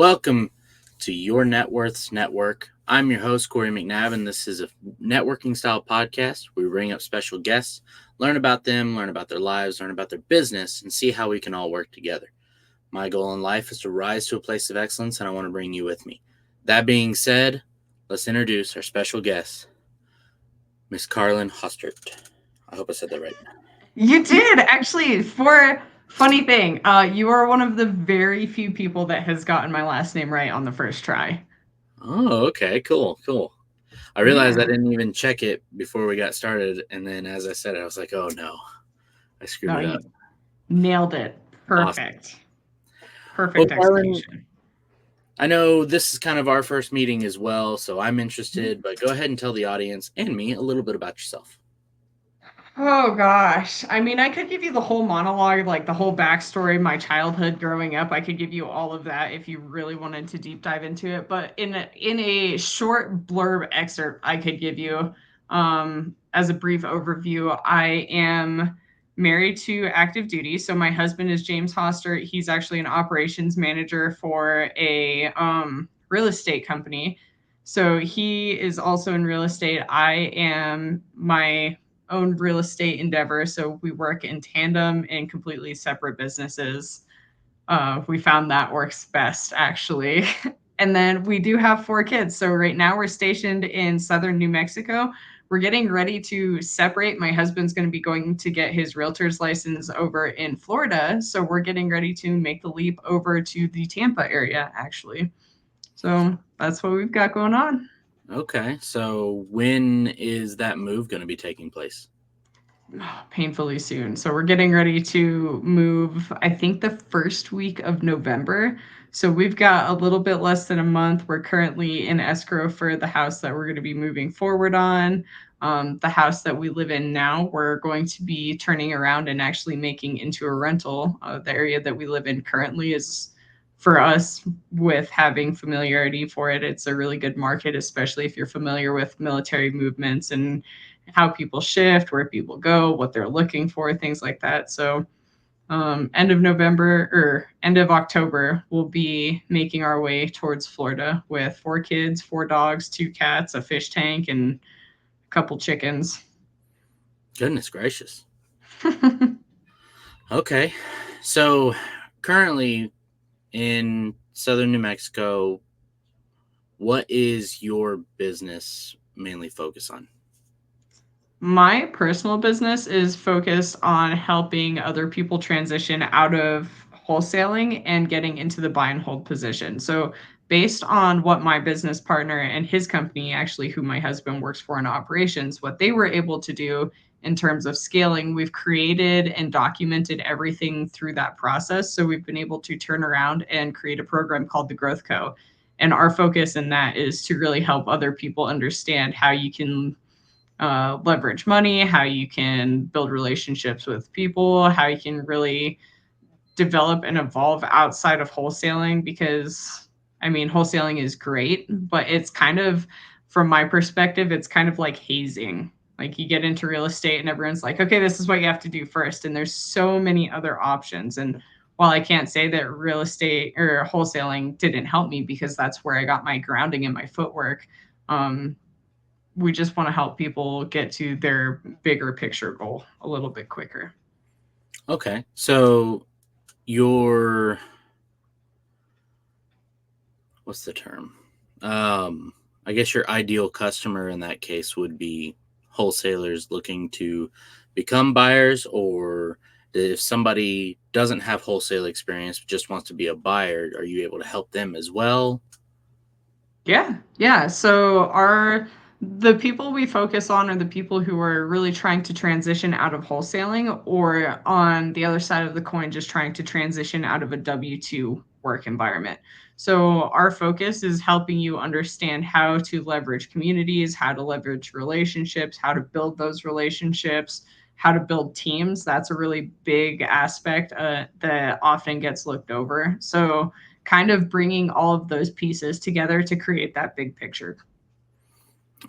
Welcome to your Networth's Network. I'm your host, Corey McNabb, and this is a networking style podcast where we bring up special guests, learn about them, learn about their lives, learn about their business, and see how we can all work together. My goal in life is to rise to a place of excellence, and I want to bring you with me. That being said, let's introduce our special guest, Miss Carlin Hostert. I hope I said that right. You did, actually. Funny thing, you are one of the very few people that has gotten my last name right on the first try. Oh, okay, cool. I realized I Yeah. didn't even check it before we got started, and then as I said it, I was like, oh no, I screwed No, it up. you nailed it. Awesome. Perfect. Well, Perfect Carlin, execution. I know this is kind of our first meeting as well, so I'm interested, but go ahead and tell the audience and me a little bit about yourself. Oh gosh. I mean, I could give you the whole monologue, like the whole backstory, my childhood growing up. I could give you all of that if you really wanted to deep dive into it. But in a short blurb excerpt I could give you, as a brief overview, I am married to active duty. So my husband is James Hostert. He's actually an operations manager for a real estate company. So he is also in real estate. I am my own real estate endeavor. So we work in tandem in completely separate businesses. We found that works best, actually. And then we do have 4 kids. So right now we're stationed in southern New Mexico. We're getting ready to separate. My husband's going to be going to get his realtor's license over in Florida. So we're getting ready to make the leap over to the Tampa area, actually. So that's what we've got going on. Okay, so when is that move going to be taking place? Painfully soon. So we're getting ready to move, I think, the first week of November. So we've got a little bit less than a month. We're currently in escrow for the house that we're going to be moving forward on. The house that we live in now, we're going to be turning around and actually making into a rental. The area that we live in currently is, for us, with having familiarity for it, it's a really good market, especially if you're familiar with military movements and how people shift, where people go, what they're looking for, things like that. So, end of November or end of October, we'll be making our way towards Florida with 4 kids, 4 dogs, 2 cats, a fish tank, and a couple chickens. Goodness gracious. Okay, so currently in southern New Mexico, what is your business mainly focus on? My personal business is focused on helping other people transition out of wholesaling and getting into the buy and hold position. So, based on what my business partner and his company, actually, who my husband works for in operations, what they were able to do in terms of scaling, we've created and documented everything through that process. So, we've been able to turn around and create a program called the Growth Co. And our focus in that is to really help other people understand how you can leverage money, how you can build relationships with people, how you can really develop and evolve outside of wholesaling. Because, I mean, wholesaling is great, but it's kind of, from my perspective, it's kind of like hazing. Like, you get into real estate and everyone's like, okay, this is what you have to do first. And there's so many other options. And while I can't say that real estate or wholesaling didn't help me because that's where I got my grounding and my footwork, um, we just want to help people get to their bigger picture goal a little bit quicker. Okay, so your what's the term? I guess your ideal customer in that case would be wholesalers looking to become buyers, or if somebody doesn't have wholesale experience but just wants to be a buyer, are you able to help them as well? Yeah, yeah. So our the people we focus on are the people who are really trying to transition out of wholesaling, or on the other side of the coin, just trying to transition out of a W-2 work environment. So our focus is helping you understand how to leverage communities, how to leverage relationships, how to build those relationships, how to build teams. That's a really big aspect that often gets looked over. So kind of bringing all of those pieces together to create that big picture.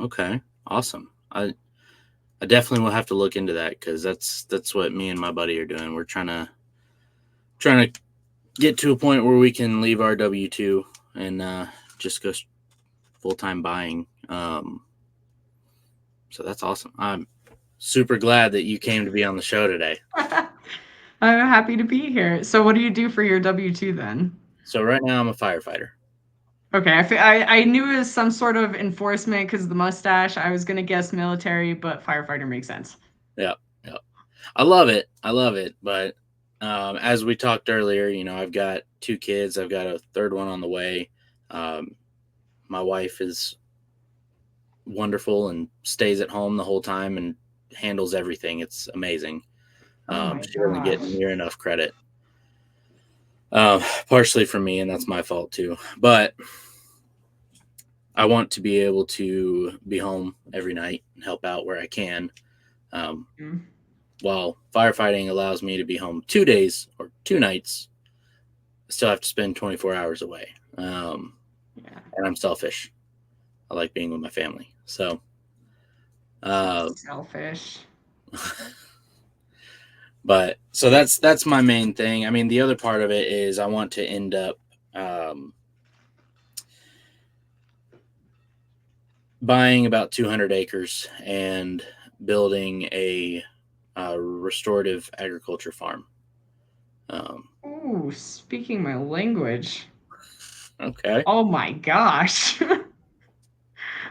Okay, awesome. I definitely will have to look into that because that's what me and my buddy are doing. We're trying to get to a point where we can leave our W-2 and just go full-time buying. So that's awesome. I'm super glad that you came to be on the show today. I'm happy to be here. So what do you do for your W-2 then? So right now I'm a firefighter. Okay, I knew it was some sort of enforcement because of the mustache. I was gonna guess military, but firefighter makes sense. Yeah, yeah. I love it. But as we talked earlier, I've got 2 kids. I've got a third one on the way. Um, my wife is wonderful and stays at home the whole time and handles everything. It's amazing. Oh my She doesn't get gosh. near enough credit. Partially from me, and that's my fault too. But I want to be able to be home every night and help out where I can. Um, Mm. while firefighting allows me to be home 2 days or 2 nights, I still have to spend 24 hours away. Yeah. And I'm selfish. I like being with my family. So, uh, Selfish. but so that's my main thing. I mean, the other part of it is I want to end up buying about 200 acres and building a restorative agriculture farm. Ooh, speaking my language. Okay. Oh my gosh.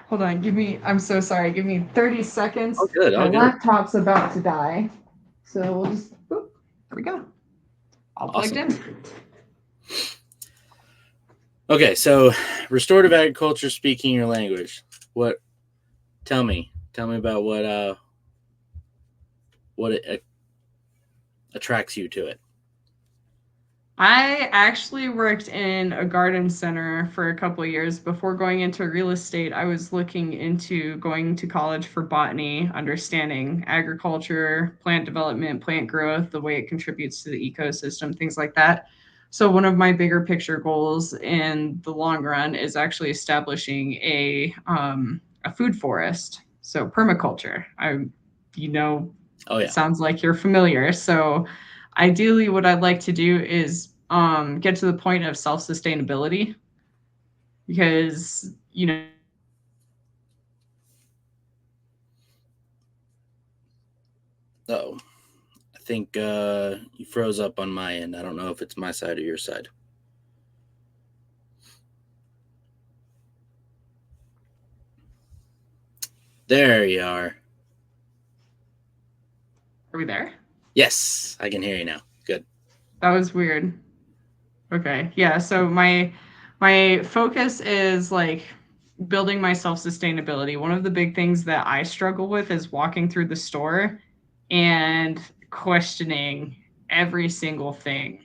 Hold on, I'm so sorry. Give me 30 seconds. Oh, good. My Oh, good. laptop's about to die. So we'll just, there we go. All plugged Awesome. in. Okay, so restorative agriculture, speaking your language. What? Tell me about what it attracts you to it. I actually worked in a garden center for a couple of years before going into real estate. I was looking into going to college for botany, understanding agriculture, plant development, plant growth, the way it contributes to the ecosystem, things like that. So one of my bigger picture goals in the long run is actually establishing a food forest. So permaculture. You know, Oh it yeah. sounds like you're familiar. So ideally, what I'd like to do is get to the point of self sustainability because Oh, I think you froze up on my end. I don't know if it's my side or your side. There you are. Are we there? Yes, I can hear you now. Good. That was weird. Okay, yeah. So my focus is like building my self sustainability. One of the big things that I struggle with is walking through the store and questioning every single thing.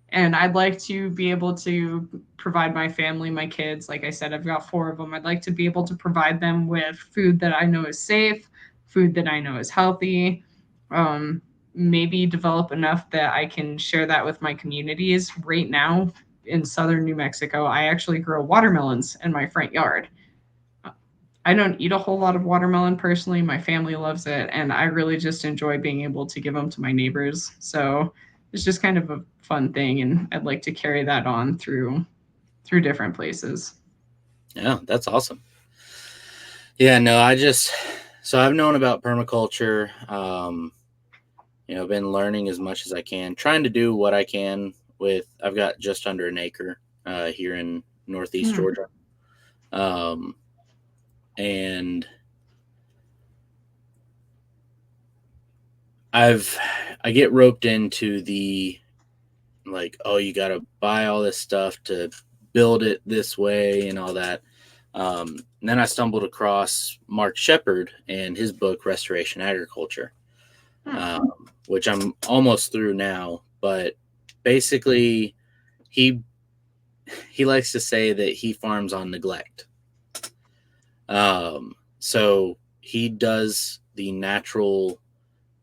And I'd like to be able to provide my family, my kids, like I said, I've got 4 of them. I'd like to be able to provide them with food that I know is safe, food that I know is healthy, um, maybe develop enough that I can share that with my communities. Right now in southern New Mexico, I actually grow watermelons in my front yard. I don't eat a whole lot of watermelon personally. My family loves it, and I really just enjoy being able to give them to my neighbors. So it's just kind of a fun thing, and I'd like to carry that on through different places. Yeah, that's awesome. Yeah, no, so I've known about permaculture. Been learning as much as I can, trying to do what I can with. I've got just under an acre here in Northeast Hmm. Georgia, and I get roped into the like, oh, you got to buy all this stuff to build it this way and all that. And then I stumbled across Mark Shepard and his book Restoration Agriculture, Hmm. which I'm almost through now. But basically, he he likes to say that he farms on neglect. So he does the natural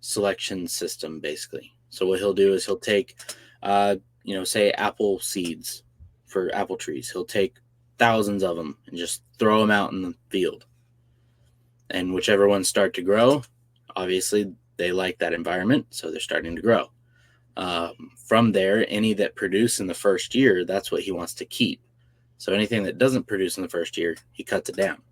selection system basically. So what he'll do is he'll take, say apple seeds for apple trees. He'll take thousands of them and just throw them out in the field. And whichever ones start to grow, obviously they like that environment, so they're starting to grow. From there, any that produce in the first year, that's what he wants to keep. So anything that doesn't produce in the first year, he cuts it down,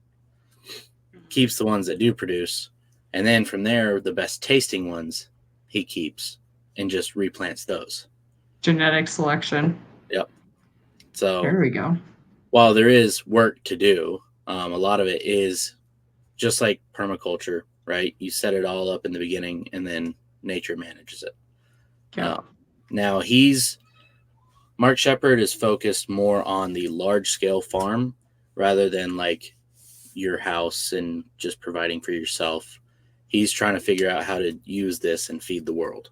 keeps the ones that do produce, and then from there, the best tasting ones he keeps and just replants those. Genetic selection. Yep. So There we go. while there is work to do, a lot of it is just like permaculture, right? You set it all up in the beginning and then nature manages it. Yeah. Now Mark Shepard is focused more on the large scale farm rather than like your house and just providing for yourself. He's trying to figure out how to use this and feed the world.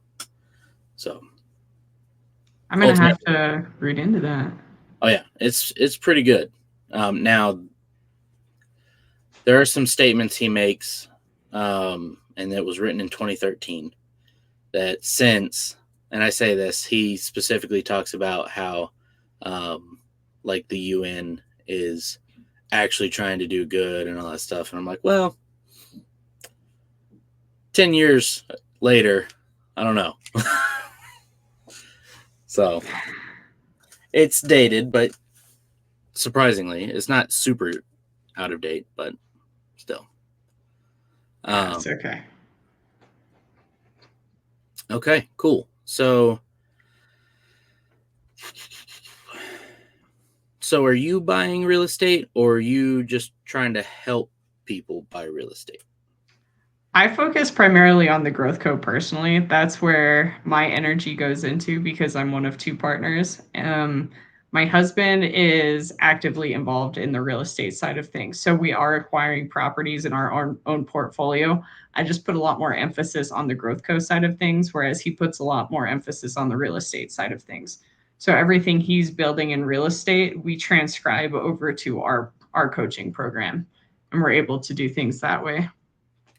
So I'm gonna have to read into that. Oh yeah, it's pretty good. Now there are some statements he makes, and it was written in 2013. That since, and I say this, he specifically talks about how, like the UN is actually trying to do good and all that stuff, and I'm like, well, 10 years later, I don't know. So it's dated, but surprisingly, it's not super out of date, but still. That's okay. Okay, cool. So are you buying real estate or are you just trying to help people buy real estate? I focus primarily on the growth co personally. That's where my energy goes into because I'm one of two partners. My husband is actively involved in the real estate side of things. So we are acquiring properties in our own portfolio. I just put a lot more emphasis on the growth co side of things, whereas he puts a lot more emphasis on the real estate side of things. So everything he's building in real estate, we transcribe over to our coaching program, and we're able to do things that way.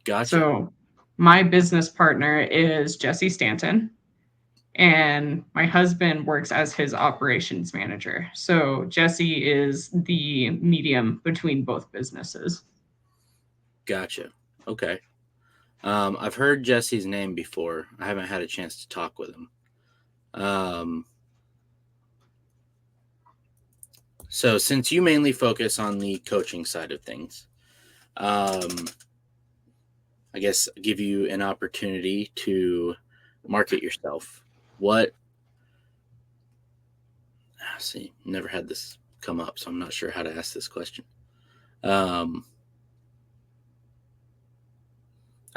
Gotcha. So my business partner is Jesse Stanton, and my husband works as his operations manager. So Jesse is the medium between both businesses. Gotcha. Okay. I've heard Jesse's name before. I haven't had a chance to talk with him. So since you mainly focus on the coaching side of things, I guess give you an opportunity to market yourself. See, never had this come up, so I'm not sure how to ask this question.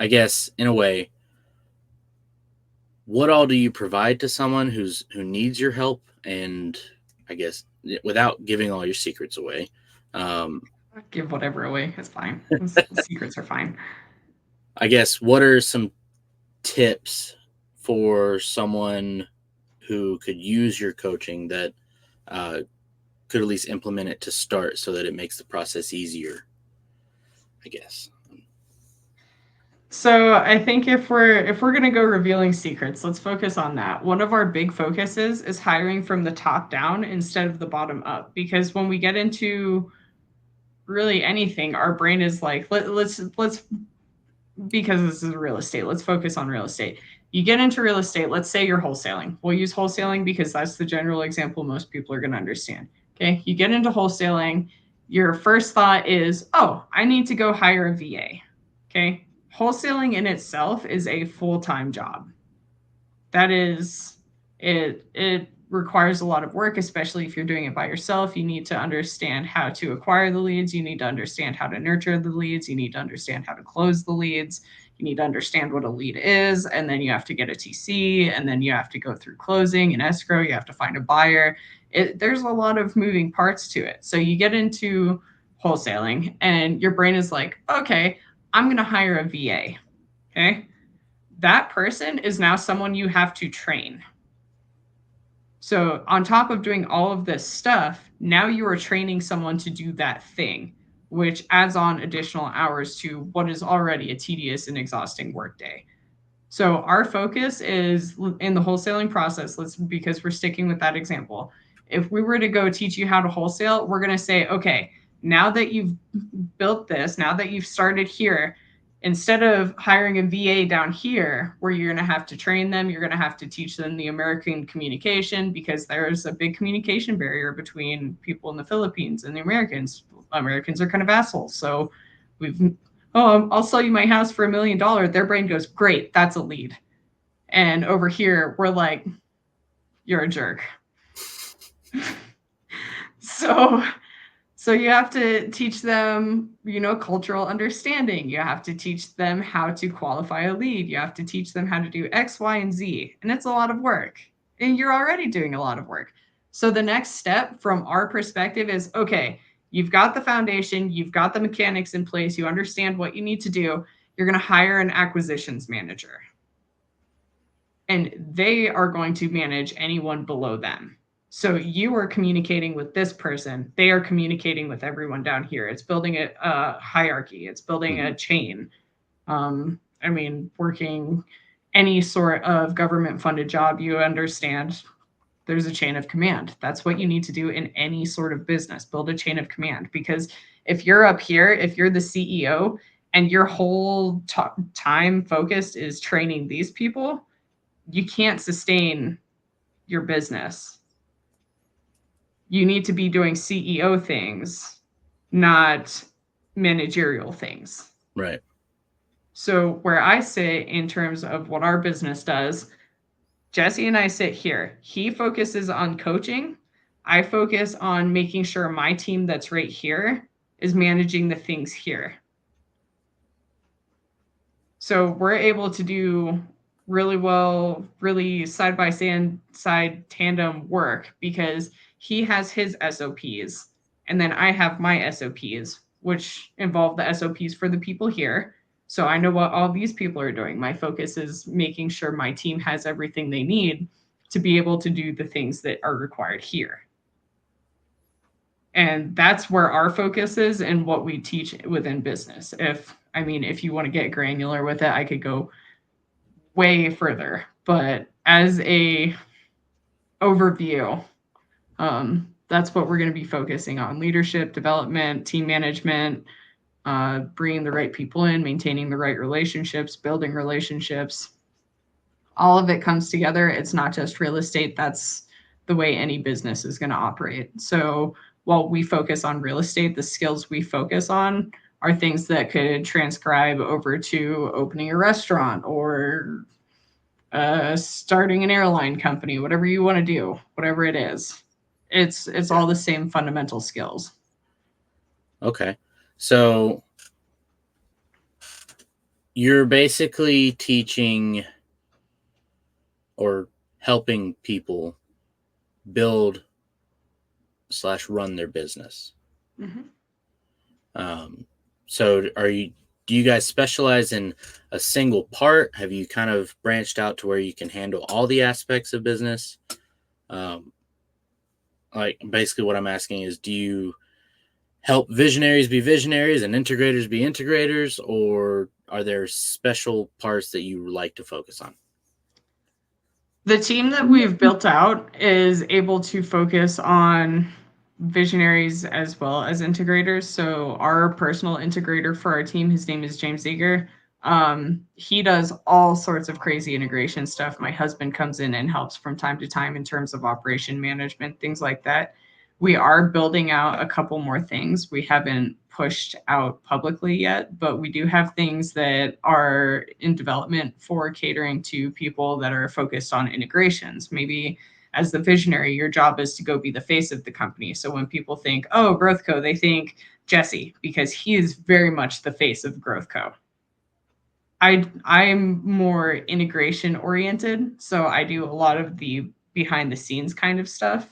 I guess in a way, what all do you provide to someone who needs your help? And I guess without giving all your secrets away, give whatever away. It's fine. Secrets are fine. I guess what are some tips for someone who could use your coaching that could at least implement it to start so that it makes the process easier, I guess? So I think if we're going to go revealing secrets, let's focus on that. One of our big focuses is hiring from the top down instead of the bottom up, because when we get into really anything, our brain is like, let's because this is real estate, let's focus on real estate. You get into real estate, let's say you're wholesaling. We'll use wholesaling because that's the general example most people are going to understand. Okay, you get into wholesaling, your first thought is, oh, I need to go hire a VA. Okay, wholesaling in itself is a full-time job. That is, it requires a lot of work, especially if you're doing it by yourself. You need to understand how to acquire the leads. You need to understand how to nurture the leads. You need to understand how to close the leads. You need to understand what a lead is, and then you have to get a TC, and then you have to go through closing and escrow. You have to find a buyer. There's a lot of moving parts to it. So you get into wholesaling, and your brain is like, okay, I'm going to hire a VA. Okay. That person is now someone you have to train. So on top of doing all of this stuff, now you are training someone to do that thing, which adds on additional hours to what is already a tedious and exhausting workday. So our focus is in the wholesaling process, because we're sticking with that example. If we were to go teach you how to wholesale, we're going to say, okay, now that you've built this, now that you've started here, instead of hiring a VA down here where you're going to have to train them, you're going to have to teach them the American communication, because there's a big communication barrier between people in the Philippines and the Americans. Americans are kind of assholes. So I'll sell you my house for $1 million. Their brain goes, great, that's a lead. And over here, we're like, you're a jerk. So you have to teach them, cultural understanding. You have to teach them how to qualify a lead. You have to teach them how to do X, Y, and Z. And it's a lot of work. And you're already doing a lot of work. So the next step from our perspective is, okay, you've got the foundation, you've got the mechanics in place, you understand what you need to do. You're going to hire an acquisitions manager. And they are going to manage anyone below them. So you are communicating with this person. They are communicating with everyone down here. It's building a hierarchy. It's building a chain. Working any sort of government-funded job, you understand there's a chain of command. That's what you need to do in any sort of business. Build a chain of command. Because if you're up here, if you're the CEO and your whole time focused is training these people, you can't sustain your business. You need to be doing CEO things, not managerial things. Right. So where I sit in terms of what our business does, Jesse and I sit here. He focuses on coaching. I focus on making sure my team that's right here is managing the things here. So we're able to do really well, really side tandem work, because he has his SOPs and then I have my SOPs, which involve the SOPs for the people here. So I know what all these people are doing. My focus is making sure my team has everything they need to be able to do the things that are required here. And that's where our focus is and what we teach within business. If you want to get granular with it, I could go way further, but as a overview, that's what we're going to be focusing on: leadership, development, team management, bringing the right people in, maintaining the right relationships, building relationships. All of it comes together. It's not just real estate. That's the way any business is going to operate. So while we focus on real estate, the skills we focus on are things that could transcribe over to opening a restaurant or starting an airline company, whatever you want to do, whatever it is. It's all the same fundamental skills. Okay. So you're basically teaching or helping people build / run their business. Mm-hmm. So do you guys specialize in a single part? Have you kind of branched out to where you can handle all the aspects of business? Like basically what I'm asking is, do you help visionaries be visionaries and integrators be integrators, or are there special parts that you like to focus on? The team that we've built out is able to focus on visionaries as well as integrators. So our personal integrator for our team, his name is James Eager. He does all sorts of crazy integration stuff. My husband comes in and helps from time to time in terms of operation management, things like that. We are building out a couple more things. We haven't pushed out publicly yet, but we do have things that are in development for catering to people that are focused on integrations. Maybe as the visionary, your job is to go be the face of the company. So when people think, oh, Growth Co., they think Jesse, because he is very much the face of Growth Co. I'm more integration oriented, so I do a lot of the behind the scenes kind of stuff.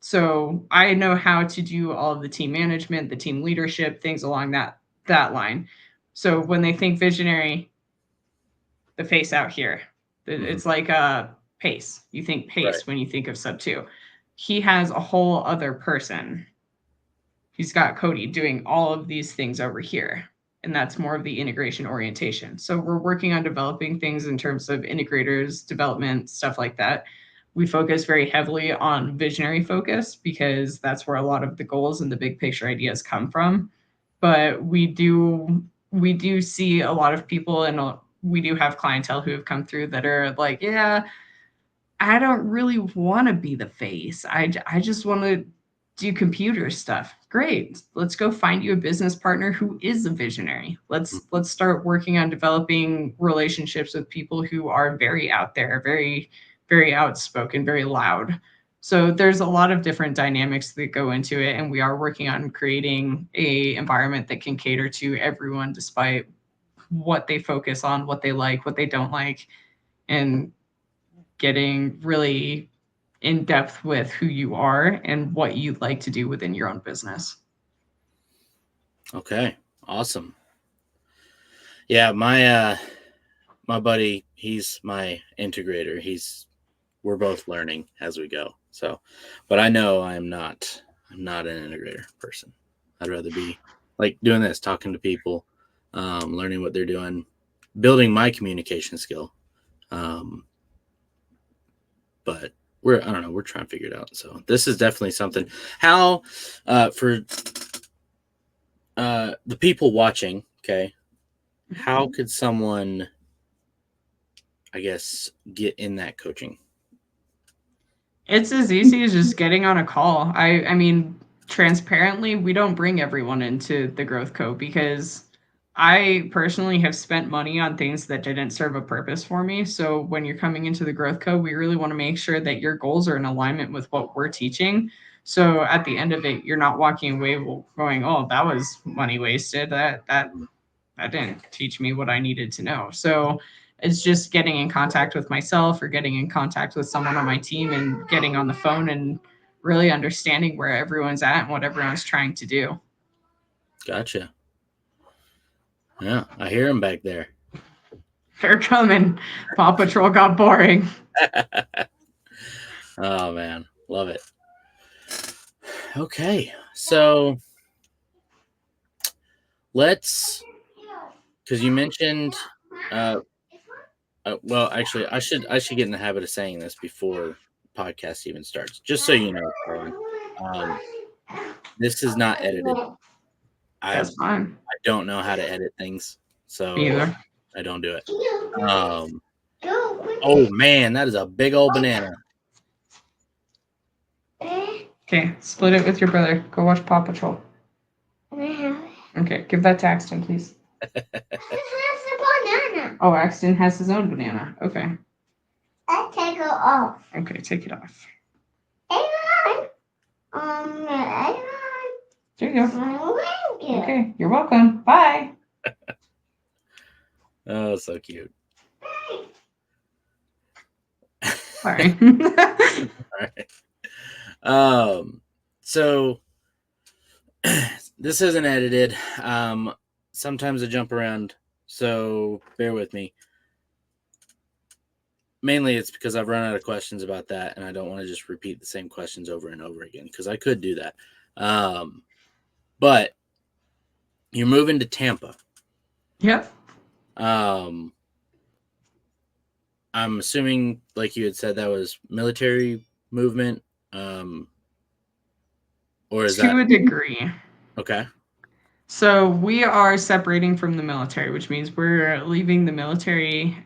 So I know how to do all of the team management, the team leadership, things along that line. So when they think visionary, the face out here, it's like a pace. You think pace right when you think of sub 2. He has a whole other person. He's got Cody doing all of these things over here. And that's more of the integration orientation. So we're working on developing things in terms of integrators, development, stuff like that. We focus very heavily on visionary focus because that's where a lot of the goals and the big picture ideas come from. But we do we do see a lot of people, and we do have clientele who have come through that are like, yeah, I don't really want to be the face. I just want to do computer stuff. Great. Let's go find you a business partner who is a visionary. Let's start working on developing relationships with people who are very out there, very outspoken, very loud. So there's a lot of different dynamics that go into it, and we are working on creating a environment that can cater to everyone despite what they focus on, what they like, what they don't like, and getting really in depth with who you are and what you'd like to do within your own business. Okay, awesome. Yeah, my buddy, he's my integrator. We're both learning as we go. So, but I know I'm not an integrator person. I'd rather be like doing this, talking to people, learning what they're doing, building my communication skill. But we're trying to figure it out. So this is definitely something. How for the people watching, okay, how could someone, I guess, get in that coaching? It's as easy as just getting on a call. I mean, transparently, we don't bring everyone into the Growth Co because I personally have spent money on things that didn't serve a purpose for me. So when you're coming into the Growth Co, we really want to make sure that your goals are in alignment with what we're teaching. So at the end of it, you're not walking away going, "Oh, that was money wasted. That didn't teach me what I needed to know." So it's just getting in contact with myself or getting in contact with someone on my team and getting on the phone and really understanding where everyone's at and what everyone's trying to do. Gotcha. Yeah, I hear him back there. They're coming. Paw Patrol got boring. Oh man, love it. Okay, so let's, because you mentioned, well, actually, I should get in the habit of saying this before podcast even starts, just so you know, Carlin. This is not edited. I That's fine. don't know how to edit things, so Me either. I don't do it. Oh man, that is a big old banana. Okay, split it with your brother. Go watch Paw Patrol. Okay, give that to Axton, please. Oh, Axton has his own banana. Okay. I take it off. Okay, take it off. There you go. Okay, you're welcome. Bye. Oh, so cute. Sorry. All right. So this isn't edited. Sometimes I jump around, so bear with me. Mainly it's because I've run out of questions about that, and I don't want to just repeat the same questions over and over again, because I could do that. But you're moving to Tampa. Yep. I'm assuming, like you had said, that was military movement, or is that to a degree? Okay. So we are separating from the military, which means we're leaving the military.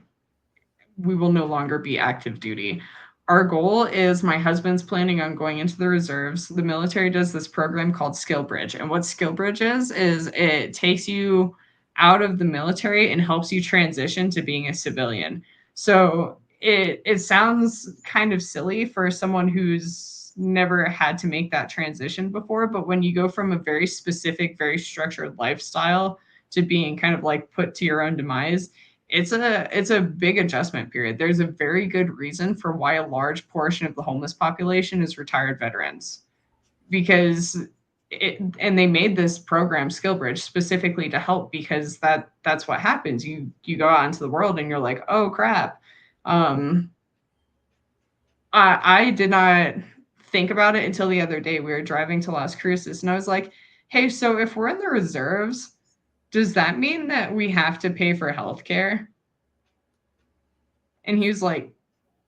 We will no longer be active duty. Our goal is my husband's planning on going into the reserves. The military does this program called Skill Bridge. And what Skill Bridge is it takes you out of the military and helps you transition to being a civilian. So it sounds kind of silly for someone who's never had to make that transition before, but when you go from a very specific, very structured lifestyle to being kind of like put to your own demise, it's a big adjustment period. There's a very good reason for why a large portion of the homeless population is retired veterans, because and they made this program SkillBridge specifically to help, because that's what happens. You go out into the world and you're like, oh crap. I did not think about it until the other day. We were driving to Las Cruces and I was like, hey, so if we're in the reserves, does that mean that we have to pay for healthcare? And he was like,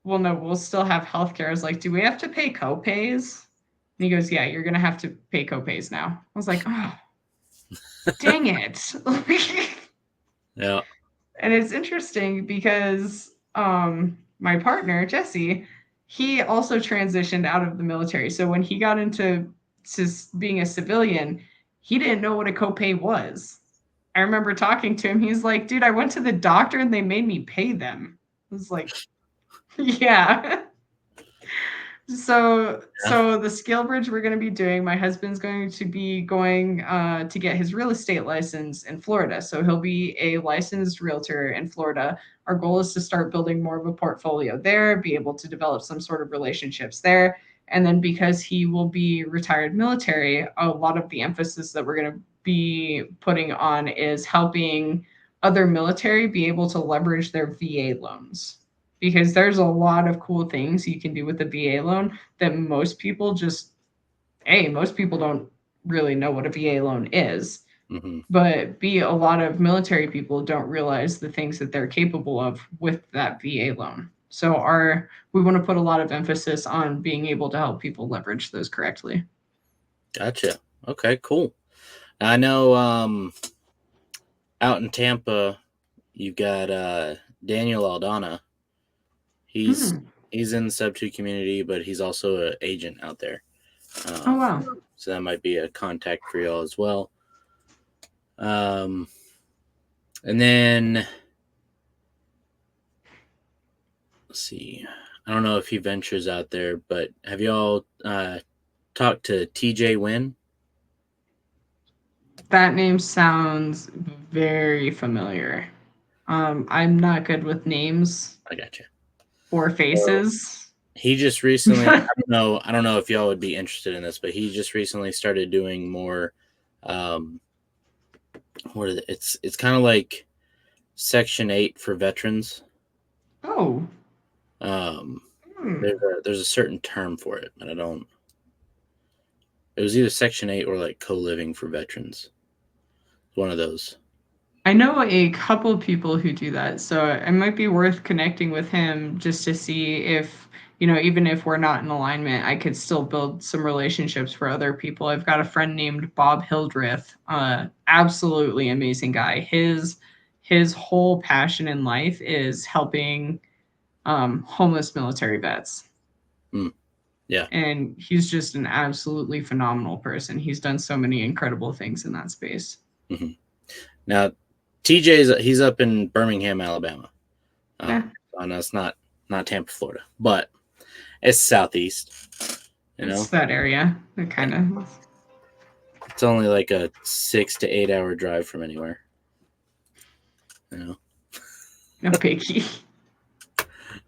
well, no, we'll still have healthcare. I was like, do we have to pay copays? And he goes, yeah, you're going to have to pay copays now. I was like, oh, dang it. Yeah. And it's interesting because my partner, Jesse, he also transitioned out of the military. So when he got into being a civilian, he didn't know what a copay was. I remember talking to him. He's like, dude, I went to the doctor and they made me pay them. I was like, yeah. Yeah. So the skill bridge we're going to be doing, my husband's going to be going to get his real estate license in Florida. So he'll be a licensed realtor in Florida. Our goal is to start building more of a portfolio there, be able to develop some sort of relationships there. And then because he will be retired military, a lot of the emphasis that we're going to be putting on is helping other military be able to leverage their VA loans, because there's a lot of cool things you can do with a VA loan that most people don't really know what a VA loan is. Mm-hmm. But a lot of military people don't realize the things that they're capable of with that VA loan. So we want to put a lot of emphasis on being able to help people leverage those correctly. Gotcha. Okay, cool. I know out in Tampa, you've got Daniel Aldana. He's in the Sub 2 community, but he's also an agent out there. Oh, wow. So that might be a contact for y'all as well. And then let's see. I don't know if he ventures out there, but have y'all talked to TJ Wynn? That name sounds very familiar. I'm not good with names I got you. or faces. He just recently, I don't know if y'all would be interested in this, but he just recently started doing more. It's kind of like Section 8 for veterans. Oh. There's a certain term for it, but I don't. It was either Section 8 or like co-living for veterans. One of those. I know a couple people who do that, so it might be worth connecting with him just to see if, even if we're not in alignment, I could still build some relationships for other people. I've got a friend named Bob Hildreth, absolutely amazing guy. His whole passion in life is helping homeless military vets. Yeah. And he's just an absolutely phenomenal person. He's done so many incredible things in that space. Mm-hmm. Now, he's up in Birmingham, Alabama. Yeah. I know it's not Tampa, Florida, but it's southeast. It's that area. It kind of. It's only like a 6 to 8 hour drive from anywhere. No biggie.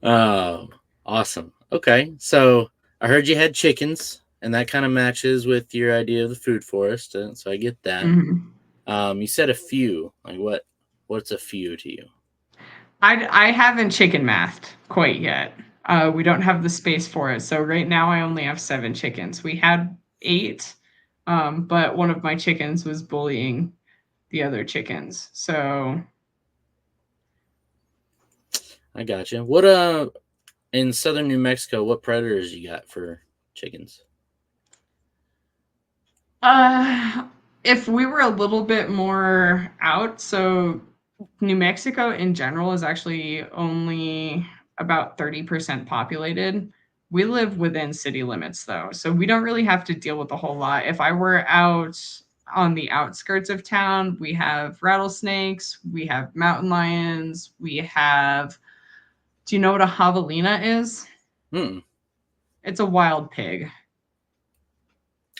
Awesome. Okay, so I heard you had chickens, and that kind of matches with your idea of the food forest, so I get that. Mm-hmm. You said a few. Like what's a few to you? I haven't chicken mathed quite yet. We don't have the space for it, so right now I only have 7 chickens. We had 8, but one of my chickens was bullying the other chickens. So I got you. What in southern New Mexico, what predators you got for chickens? If we were a little bit more out, so New Mexico in general is actually only about 30% populated. We live within city limits though, so we don't really have to deal with a whole lot. If I were out on the outskirts of town, we have rattlesnakes, we have mountain lions, we have, do you know what a javelina is? It's a wild pig.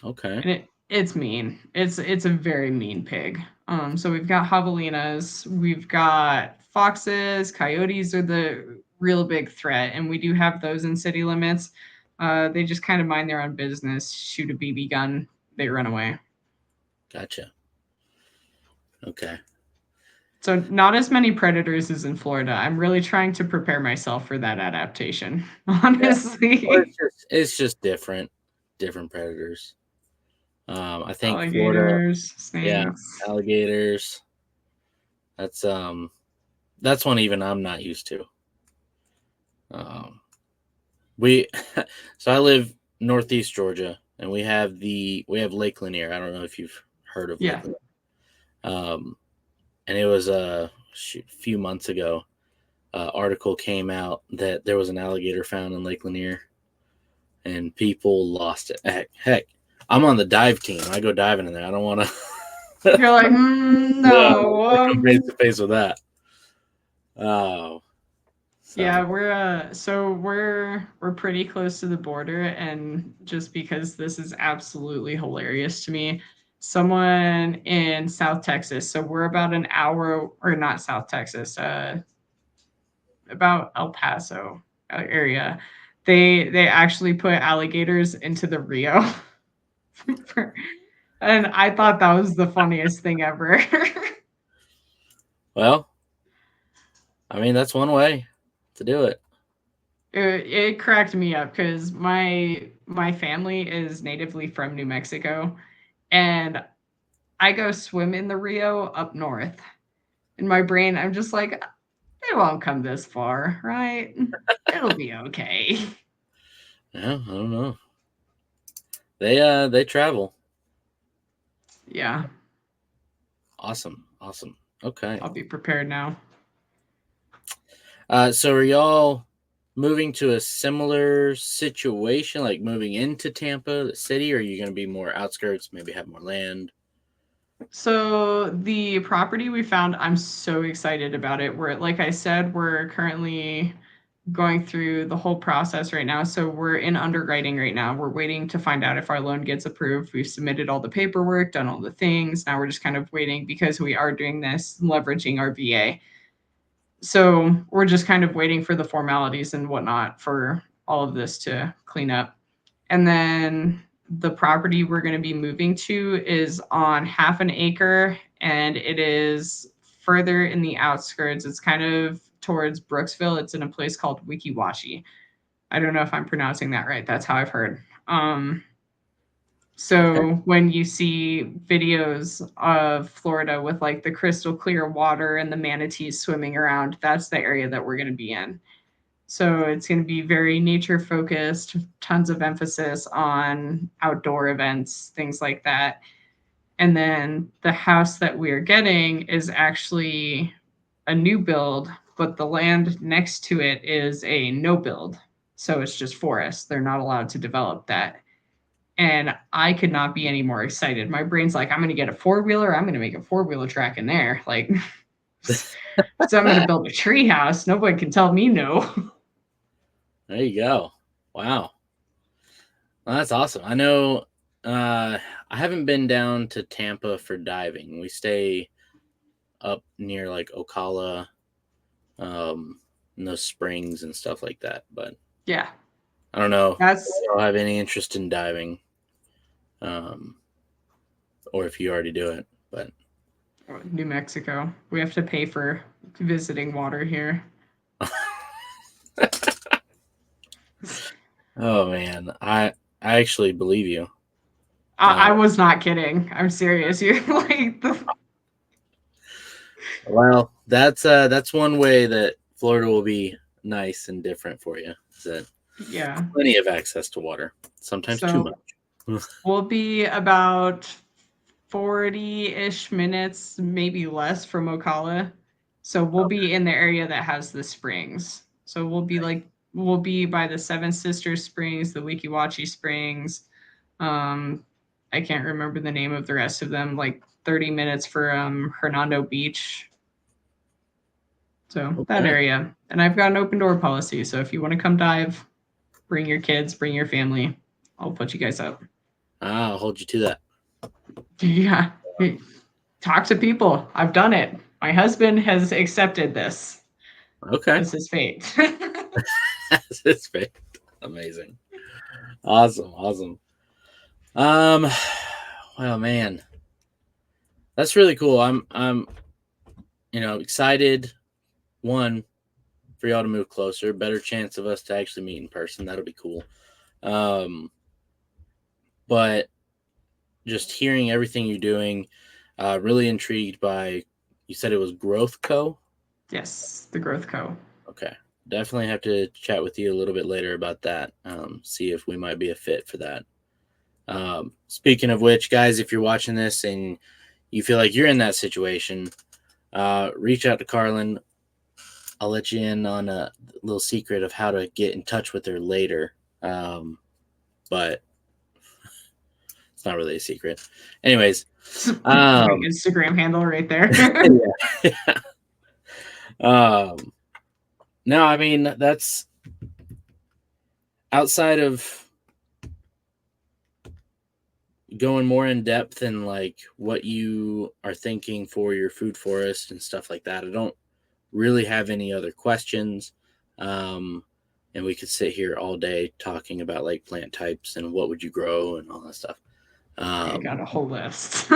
Okay. And it's mean. It's a very mean pig. So we've got javelinas, we've got foxes, coyotes are the real big threat, and we do have those in city limits. They just kind of mind their own business, shoot a BB gun, they run away. Gotcha. Okay. So not as many predators as in Florida. I'm really trying to prepare myself for that adaptation, honestly. Yeah. Well, it's just different predators. I think Alligators, Florida, snakes. yeah, alligators. That's one even I'm not used to. So I live northeast Georgia, and we have Lake Lanier. I don't know if you've heard of Lake Lanier. And it was a few months ago, article came out that there was an alligator found in Lake Lanier, and people lost it. Heck, I'm on the dive team. I go diving in there. I don't want to. You're like, no. Come face to face with that. Oh. So. Yeah, we're pretty close to the border, and just because this is absolutely hilarious to me, someone in South Texas, so we're about an hour, or not South Texas, about El Paso area. They actually put alligators into the Rio. And I thought that was the funniest thing ever. Well, I mean, that's one way to do it. It cracked me up because my family is natively from New Mexico, and I go swim in the Rio up north. In my brain, I'm just like, they won't come this far, right? It'll be okay. Yeah, I don't know. They travel. Yeah. Awesome. Okay. I'll be prepared now. So are y'all moving to a similar situation, like moving into Tampa, the city, or are you going to be more outskirts, maybe have more land? So the property we found, I'm so excited about it. Like I said, we're currently going through the whole process right now. So we're in underwriting right now. We're waiting to find out if our loan gets approved. We've submitted all the paperwork, done all the things. Now we're just kind of waiting because we are doing this, leveraging our VA. So we're just kind of waiting for the formalities and whatnot for all of this to clean up. And then the property we're going to be moving to is on half an acre, and it is further in the outskirts. It's kind of towards Brooksville. It's in a place called Wikiwashi. I don't know if I'm pronouncing that right. That's how I've heard. So when you see videos of Florida with like the crystal clear water and the manatees swimming around, that's the area that we're going to be in. So it's going to be very nature focused, tons of emphasis on outdoor events, things like that. And then the house that we are getting is actually a new build, but the land next to it is a no build. So it's just forest. They're not allowed to develop that. And I could not be any more excited. My brain's like, I'm going to get a 4-wheeler. I'm going to make a 4-wheeler track in there. Like, so I'm going to build a tree house. Nobody can tell me no. There you go. Wow. Well, that's awesome. I know I haven't been down to Tampa for diving. We stay up near like Ocala, and those springs and stuff like that. But yeah, I don't know. That's if I don't have any interest in diving, or if you already do it. But New Mexico. We have to pay for visiting water here. Oh man, I actually believe you. I was not kidding. I'm serious. You're like Well, that's one way that Florida will be nice and different for you. Is that yeah, plenty of access to water, sometimes too much. We'll be about 40-ish minutes, maybe less from Ocala. So we'll be in the area that has the springs. So we'll be by the Seven Sisters Springs, the Wikiwachi Springs. I can't remember the name of the rest of them, like 30 minutes from Hernando Beach. So that area. And I've got an open door policy. So if you want to come dive, bring your kids, bring your family. I'll put you guys up. I'll hold you to that. Yeah. Talk to people. I've done it. My husband has accepted this. Okay. This is fate. This is fate. Amazing. Awesome. Well, man, that's really cool. I'm excited. One, for y'all to move closer, better chance of us to actually meet in person. That'll be cool. But just hearing everything you're doing, really intrigued by, you said it was Growth Co? Yes, the Growth Co. Okay. Definitely have to chat with you a little bit later about that. See if we might be a fit for that. Speaking of which, guys, if you're watching this and you feel like you're in that situation, reach out to Carlin. I'll let you in on a little secret of how to get in touch with her later. But it's not really a secret. Anyways, Instagram handle right there. yeah. No, I mean, that's outside of going more in depth in like what you are thinking for your food forest and stuff like that. I don't really have any other questions. And we could sit here all day talking about like plant types and what would you grow and all that stuff. I got a whole list.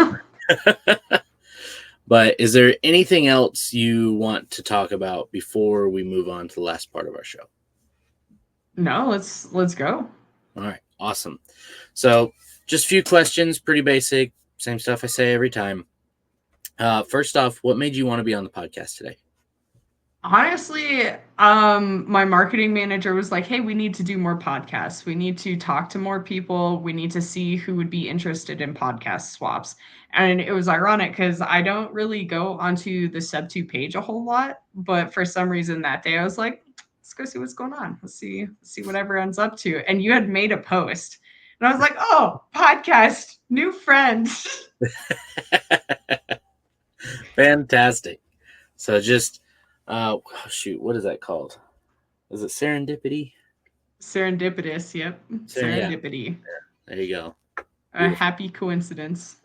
But is there anything else you want to talk about before we move on to the last part of our show? No, let's go. All right, awesome. So just a few questions, pretty basic, same stuff I say every time. First off, what made you want to be on the podcast today? Honestly, my marketing manager was like, "Hey, we need to do more podcasts. We need to talk to more people. We need to see who would be interested in podcast swaps." And it was ironic because I don't really go onto the Sub2 page a whole lot, but for some reason that day I was like, "Let's go see what's going on. Let's see what everyone's up to." And you had made a post, and I was like, "Oh, podcast, new friends." Fantastic. So just, shoot, what is that called? Is it serendipity? Serendipitous, yep. Serendipity. Yeah. There you go. A happy coincidence.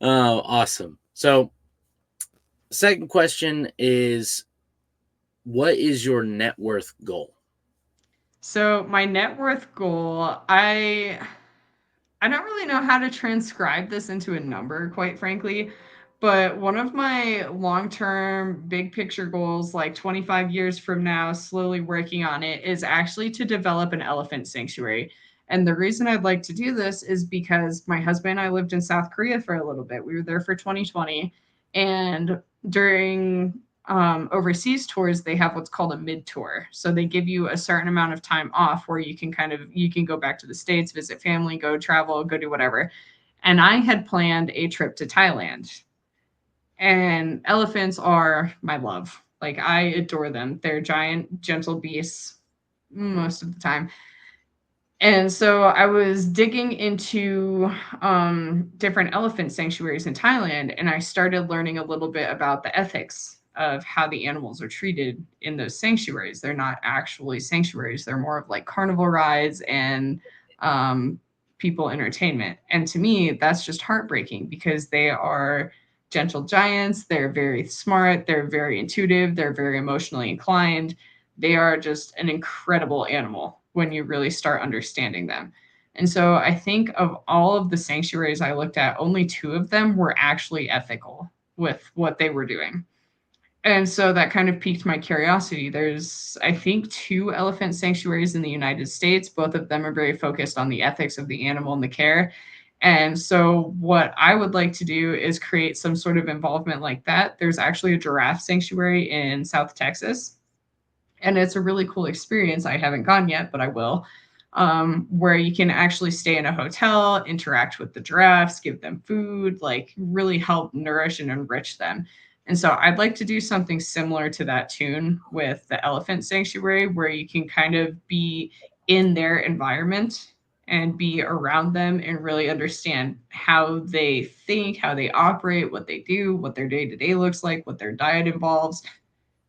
Awesome. So, second question is, what is your net worth goal? So my net worth goal, I don't really know how to transcribe this into a number, quite frankly. But one of my long-term big picture goals, like 25 years from now, slowly working on it, is actually to develop an elephant sanctuary. And the reason I'd like to do this is because my husband and I lived in South Korea for a little bit. We were there for 2020. And during overseas tours, they have what's called a mid tour. So they give you a certain amount of time off where you can go back to the States, visit family, go travel, go do whatever. And I had planned a trip to Thailand. And elephants are my love. Like, I adore them. They're giant, gentle beasts most of the time. And so I was digging into different elephant sanctuaries in Thailand, and I started learning a little bit about the ethics of how the animals are treated in those sanctuaries. They're not actually sanctuaries, they're more of like carnival rides and people entertainment. And to me, that's just heartbreaking because they are gentle giants. They're very smart, they're very intuitive, they're very emotionally inclined. They are just an incredible animal when you really start understanding them. And so I think of all of the sanctuaries I looked at, only 2 of them were actually ethical with what they were doing. And so that kind of piqued my curiosity. There's, I think, 2 elephant sanctuaries in the United States. Both of them are very focused on the ethics of the animal and the care. And so, what I would like to do is create some sort of involvement like that. There's actually a giraffe sanctuary in South Texas, and it's a really cool experience. I haven't gone yet, but I will. Where you can actually stay in a hotel, interact with the giraffes, give them food, like really help nourish and enrich them. And so I'd like to do something similar to that tune with the elephant sanctuary, where you can kind of be in their environment and be around them and really understand how they think, how they operate, what they do, what their day to day looks like, what their diet involves,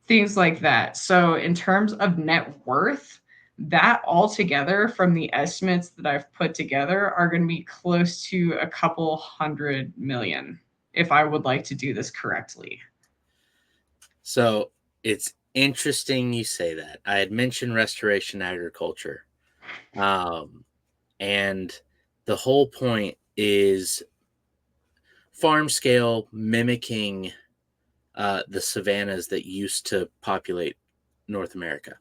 things like that. So in terms of net worth, that altogether from the estimates that I've put together are going to be close to a couple hundred million if I would like to do this correctly. So it's interesting you say that. I had mentioned restoration agriculture. And the whole point is farm scale mimicking the savannas that used to populate North America.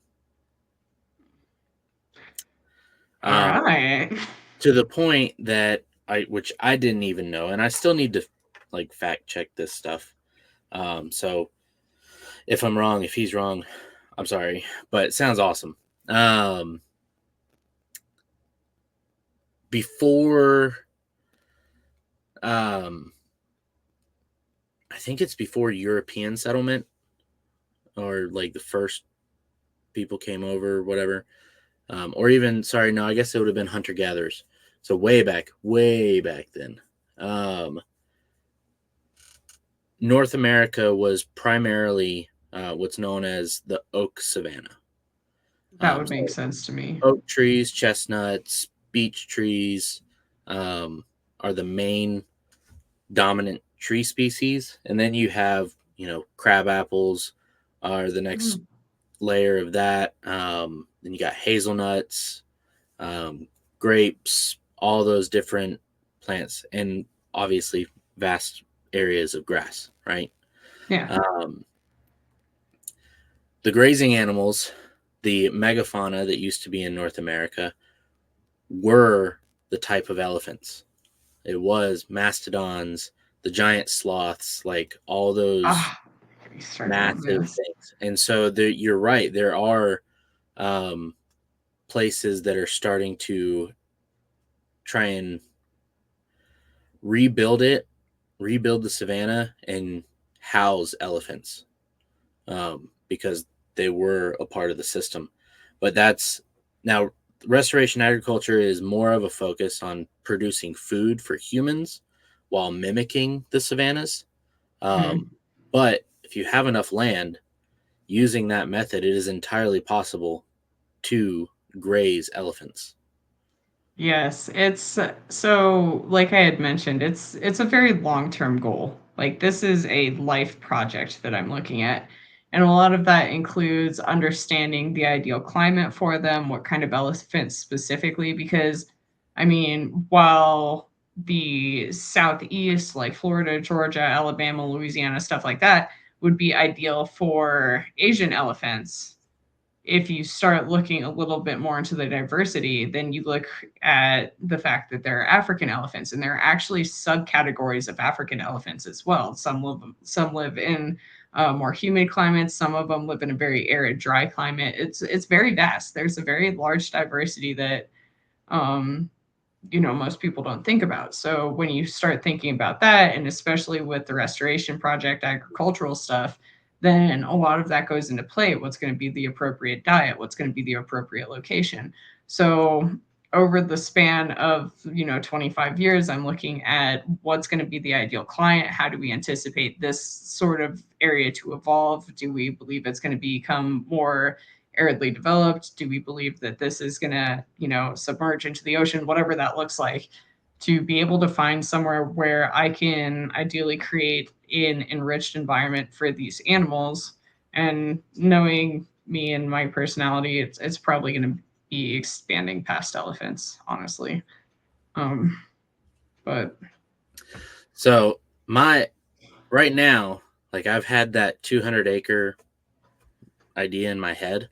All right. To the point that which I didn't even know, and I still need to like fact check this stuff. So if I'm wrong, if he's wrong, I'm sorry, but it sounds awesome. Before I think it's before European settlement, or like the first people came over, or whatever. Or even, sorry, no, I guess it would have been hunter gatherers. So way back then. North America was primarily what's known as the oak savanna. That would make sense to me. Oak trees, chestnuts, beech trees are the main dominant tree species. And then you have, crab apples are the next layer of that. Then you got hazelnuts, grapes, all those different plants, and obviously vast areas of grass, right? Yeah. The grazing animals, the megafauna that used to be in North America, were the type of elephants. It was mastodons, the giant sloths, like all those massive things. And so you're right. There are places that are starting to try and rebuild the savannah and house elephants because they were a part of the system. But that's now restoration agriculture is more of a focus on producing food for humans while mimicking the savannas. But if you have enough land, using that method, it is entirely possible to graze elephants. Yes, it's so like I had mentioned, it's a very long-term goal. Like this is a life project that I'm looking at. And a lot of that includes understanding the ideal climate for them, what kind of elephants specifically, because I mean, while the southeast, like Florida, Georgia, Alabama, Louisiana, stuff like that, would be ideal for Asian elephants, if you start looking a little bit more into the diversity, then you look at the fact that there are African elephants, and there are actually subcategories of African elephants as well. Some live in more humid climates. Some of them live in a very arid, dry climate. It's very vast. There's a very large diversity that most people don't think about. So when you start thinking about that, and especially with the restoration project, agricultural stuff, then a lot of that goes into play. What's going to be the appropriate diet? What's going to be the appropriate location? So over the span of 25 years, I'm looking at what's going to be the ideal client. How do we anticipate this sort of area to evolve? Do we believe it's going to become more aridly developed? Do we believe that this is going to submerge into the ocean, whatever that looks like? To be able to find somewhere where I can ideally create an enriched environment for these animals. And knowing me and my personality, it's probably going to be expanding past elephants, honestly. But so right now, like I've had that 200-acre idea in my head.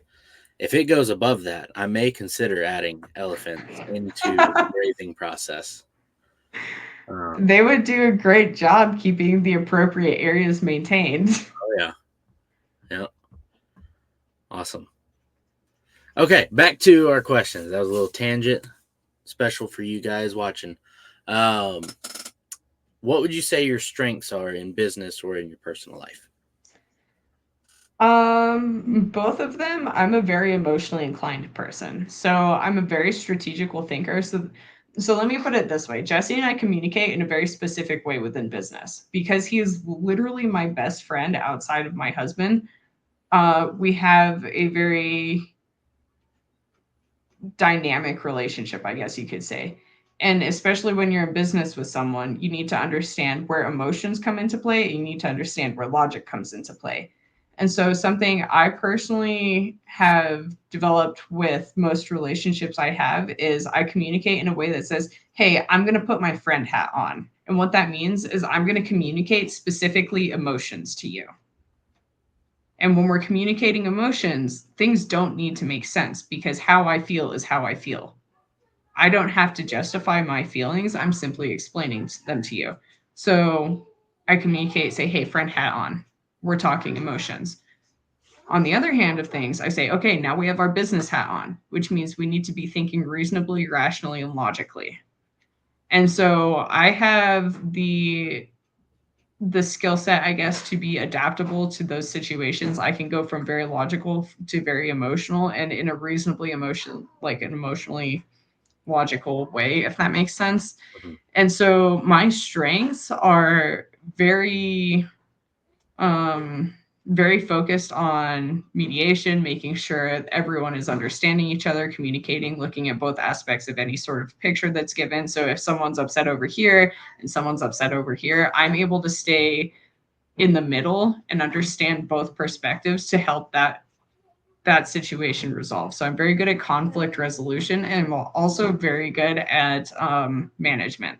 If it goes above that, I may consider adding elephants into the grazing process. They would do a great job keeping the appropriate areas maintained. Oh yeah. Yep. Awesome. Okay, back to our questions. That was a little tangent, special for you guys watching. What would you say your strengths are in business or in your personal life? Both of them. I'm a very emotionally inclined person. So I'm a very strategical thinker. So let me put it this way. Jesse and I communicate in a very specific way within business because he is literally my best friend outside of my husband. We have a very dynamic relationship, I guess you could say. And especially when you're in business with someone, you need to understand where emotions come into play. And you need to understand where logic comes into play. And so something I personally have developed with most relationships I have is I communicate in a way that says, hey, I'm going to put my friend hat on. And what that means is I'm going to communicate specifically emotions to you. And when we're communicating emotions, things don't need to make sense because how I feel is how I feel. I don't have to justify my feelings. I'm simply explaining them to you. So I communicate, say, hey, friend hat on. We're talking emotions. On the other hand of things, I say, okay, now we have our business hat on, which means we need to be thinking reasonably, rationally, and logically. And so I have the the skill set, I guess, to be adaptable to those situations. I can go from very logical to very emotional, and in a reasonably emotionally logical way, if that makes sense. Mhm. And so my strengths are very very focused on mediation, making sure everyone is understanding each other, communicating, looking at both aspects of any sort of picture that's given. So if someone's upset over here and someone's upset over here, I'm able to stay in the middle and understand both perspectives to help that situation resolve. So I'm very good at conflict resolution, and I'm also very good at management.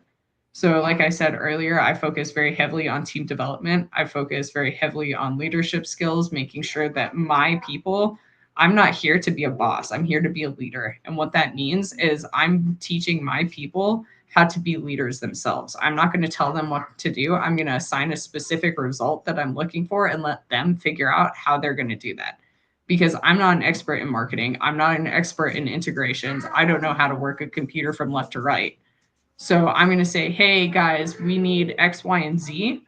So, like I said earlier, I focus very heavily on team development. I focus very heavily on leadership skills, making sure that my people, I'm not here to be a boss, I'm here to be a leader. And what that means is I'm teaching my people how to be leaders themselves. I'm not going to tell them what to do. I'm going to assign a specific result that I'm looking for and let them figure out how they're going to do that. Because I'm not an expert in marketing, I'm not an expert in integrations. I don't know how to work a computer from left to right. So I'm going to say, hey guys, we need X, Y, and Z.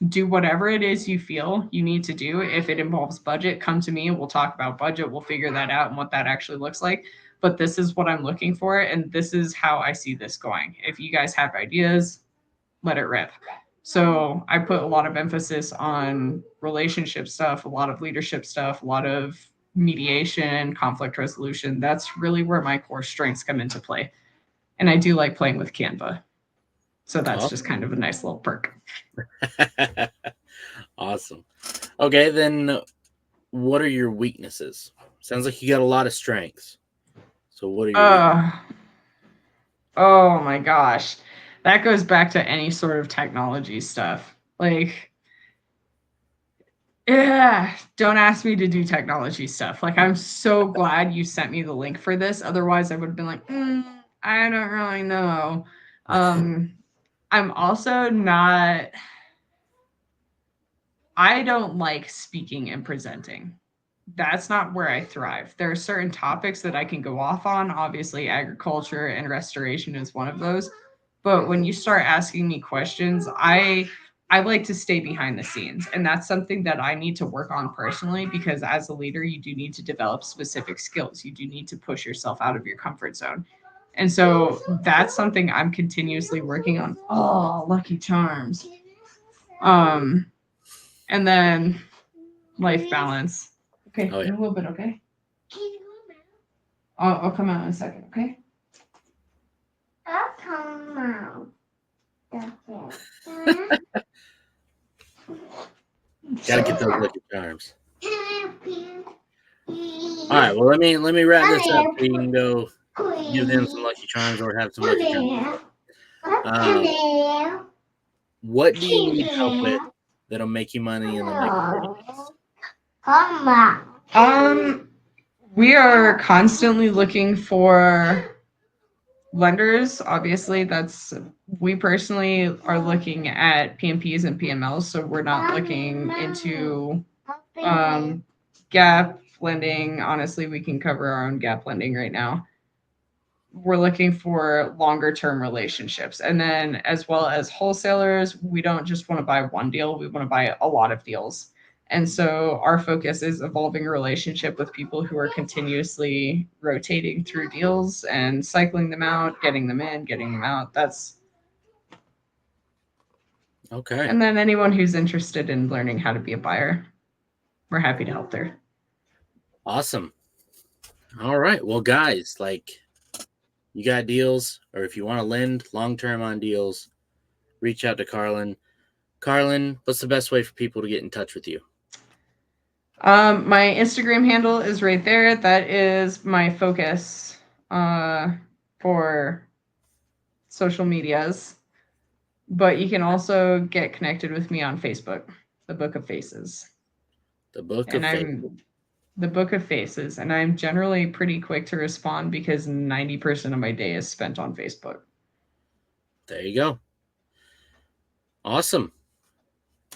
Do whatever it is you feel you need to do. If it involves budget, come to me. We'll talk about budget. We'll figure that out and what that actually looks like. But this is what I'm looking for. And this is how I see this going. If you guys have ideas, let it rip. So I put a lot of emphasis on relationship stuff, a lot of leadership stuff, a lot of mediation, conflict resolution. That's really where my core strengths come into play. And I do like playing with Canva. So that's just kind of a nice little perk. Awesome. Okay, then what are your weaknesses? Sounds like you got a lot of strengths. So what are your weaknesses? Oh my gosh. That goes back to any sort of technology stuff. Like, yeah, don't ask me to do technology stuff. Like, I'm so glad you sent me the link for this. Otherwise, I would have been like, I don't really know. I'm also not, I don't like speaking and presenting. That's not where I thrive. There are certain topics that I can go off on. Obviously, agriculture and restoration is one of those. But when you start asking me questions, I like to stay behind the scenes. And that's something that I need to work on personally, because as a leader, you do need to develop specific skills. You do need to push yourself out of your comfort zone. And so that's something I'm continuously working on. Oh, Lucky Charms. And then life balance. Okay, Oh, yeah. in a little bit, okay? I'll come out in a second, okay? I'll come out. Okay. Gotta get those Lucky Charms. All right, well let me wrap this up so you can go give them some Lucky Charms or have some Lucky Charms. What do you need help with that'll make you money and that'll make you riches? Come out. We are constantly looking for lenders. Obviously, we personally are looking at PMPs and PMLs, so we're not looking into gap lending. Honestly, we can cover our own gap lending right now. We're looking for longer term relationships. And then, as well as wholesalers, we don't just want to buy one deal, we want to buy a lot of deals. And so our focus is evolving a relationship with people who are continuously rotating through deals and cycling them out, getting them in, getting them out. Okay. And then anyone who's interested in learning how to be a buyer, we're happy to help there. Awesome. All right. Well, guys, you got deals, or if you want to lend long-term on deals, reach out to Carlin. Carlin, what's the best way for people to get in touch with you? My Instagram handle is right there. That is my focus for social medias. But you can also get connected with me on Facebook, The Book of Faces. The Book And of Faces. I'm The Book of Faces, and I'm generally pretty quick to respond because 90% of my day is spent on Facebook. There you go. Awesome.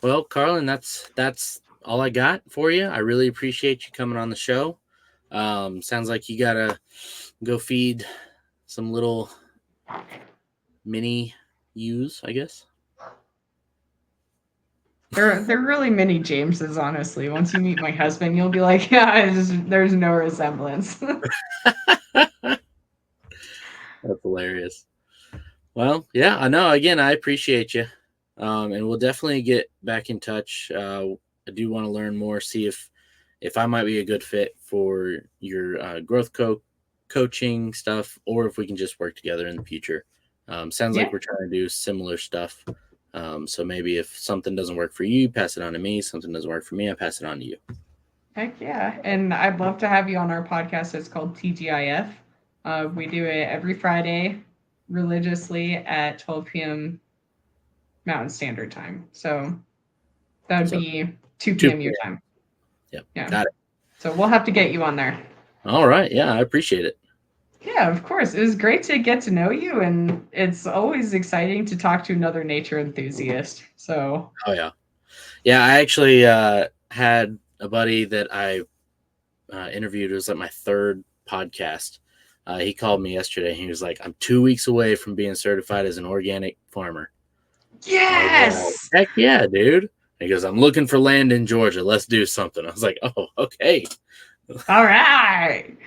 Well, Carlin, that's all I got for you. I really appreciate you coming on the show. Sounds like you gotta go feed some little mini ewes, I guess. They're really mini Jameses, honestly. Once you meet my husband, you'll be like, yeah, there's no resemblance. That's hilarious. Well, yeah, I know. Again, I appreciate you. And we'll definitely get back in touch. I do want to learn more, see if I might be a good fit for your growth coaching stuff, or if we can just work together in the future. Sounds like Yeah. we're trying to do similar stuff. So maybe if something doesn't work for you, pass it on to me. Something doesn't work for me, I pass it on to you. Heck yeah. And I'd love to have you on our podcast. It's called TGIF. We do it every Friday religiously at 12 p.m. Mountain Standard Time. So that would be 2 p.m. your time. Yep. Yeah. Got it. So we'll have to get you on there. All right. Yeah, I appreciate it. Yeah, of course. It was great to get to know you, and it's always exciting to talk to another nature enthusiast. So, Oh, yeah. Yeah, I actually had a buddy that I interviewed. It was like my third podcast. He called me yesterday. He was like, I'm 2 weeks away from being certified as an organic farmer. yes! Like, heck yeah, dude. He goes, I'm looking for land in Georgia. Let's do something. I was like, oh, okay. All right.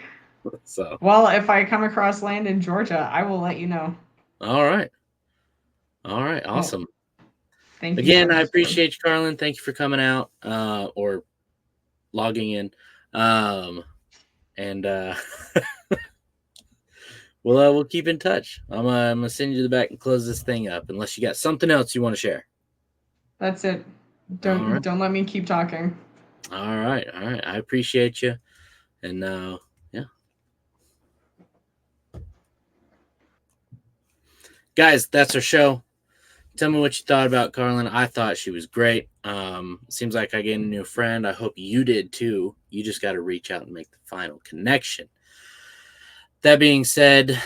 So, Well, if I come across land in Georgia, I will let you know. all right. Awesome. Thank you. Again, so I much, appreciate you, Carlin. Thank you for coming out or logging in. And we'll keep in touch. I'm gonna send you to the back and close this thing up, unless you got something else you want to share. That's it. Don't let me keep talking. All right. I appreciate you, and yeah, guys, that's our show. Tell me what you thought about Carlin. I thought she was great. Seems like I gained a new friend. I hope you did too. You just got to reach out and make the final connection. That being said,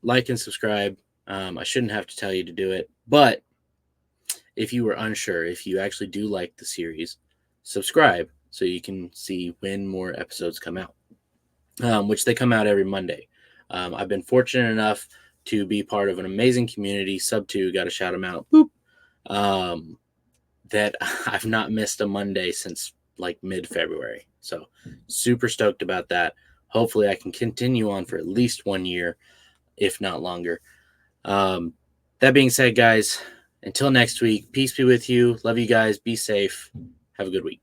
like and subscribe. I shouldn't have to tell you to do it, but if you were unsure, if you actually do like the series, subscribe so you can see when more episodes come out, which they come out every Monday. I've been fortunate enough to be part of an amazing community. Sub2, got to shout them out. Boop. That I've not missed a Monday since like mid-February. So super stoked about that. Hopefully I can continue on for at least 1 year, if not longer. That being said, guys, until next week, peace be with you. Love you guys. Be safe. Have a good week.